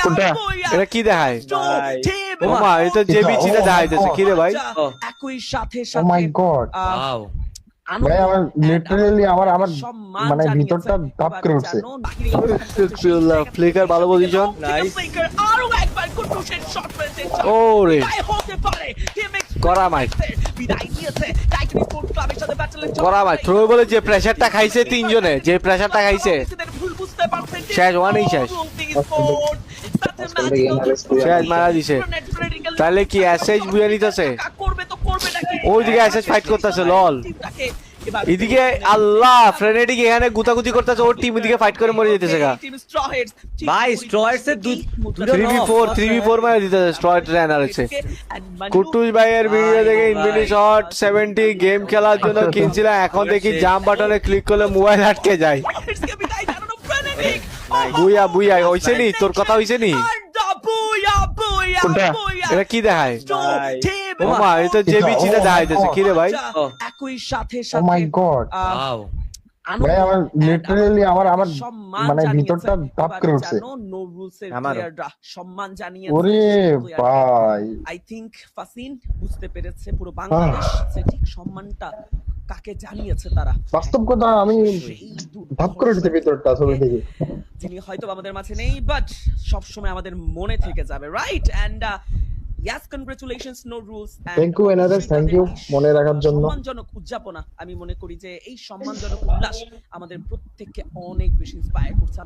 কোনটা? এটা কি দেখায়? ভাই। ওমা এই তো জেবিচিটা দেখাইতেছে কি রে ভাই? একই সাথে ও মাই গড ওয়াও ভাই আমার লিটারালি আমার মানে ভিতরটা ধাপ করে উঠছে। ফ্লিকার ভালো পজিশন। নাইস আরো একবার কুটুসের শট মেরেছে ওরে তাই হতে পারে টিএমএক্স করা মাইক বিদায় নিয়েছে টাইটান স্পোর্টস ক্লাবের সাথে ব্যাটেলে করা ভাই থ্রো বলে যে প্রেসারটা খাইছে তিনজনে যে প্রেসারটা খাইছে ভুল বুঝতে পারছেন শেষ ওয়ানই শেষ শেষ মারা দিছে তাহলে কি এসএইচ বুঝে নিতেছে করবে তো করবে নাকি ওইদিকে এসএইচ ফাইট করতেছে লল এদিকে আল্লাহ ফ্রেনেটিক এখানে গুতাগুতি করতেছে ওর টিম এদিকে ফাইট করে মরে যেতেছে গা ভাই স্ট্রয়ার্স এর 3v4 3v4 মারা দিতেছে স্ট্রয়েড রানার আছে কুটুস ভাইয়ের ভিডিও দেখে ইনফিনিটি শট 70 গেম খেলার জন্য কিনছিলাম এখন দেখি জাম্প বাটনে ক্লিক করলে মোবাইল আটকে যায় বুইয়া বুইয়া হইছে নি তোর কথা হইছে নি কোনটা? এটা কি দেখায়? ভাই। ওমা এই তো জেবিচিটা দেখাইতেছে কি রে ভাই? একই সাথে ও মাই গড ওয়াও ভাই আমার লিটারালি আমার মানে ভিতরটা ধাপ করে উঠছে। নো রুলস এর আমারও। প্লেয়াররা সম্মান জানিয়েছে ওরে ভাই আই থিংক ফাসিন বুঝতে পেরেছে পুরো বাংলাদেশ যে ঠিক সম্মানটা কাকে জানিয়েছে তারা বাস্তব কথা আমি ধাপ করে উঠছে ভিতরটা ছবি থেকে। যিনি হয়তো আমাদের মাঝে নেই বাট সব সময় আমাদের মনে থেকে যাবে right and yes congratulations no rules Thank you, Enares, thank you, মনে রাখার জন্য। সম্মানজনক উদযাপনা আমি মনে করি যে এই সম্মানজনক উল্লাস আমাদের প্রত্যেককে অনেক বেশি ইন্সপায়ার করছে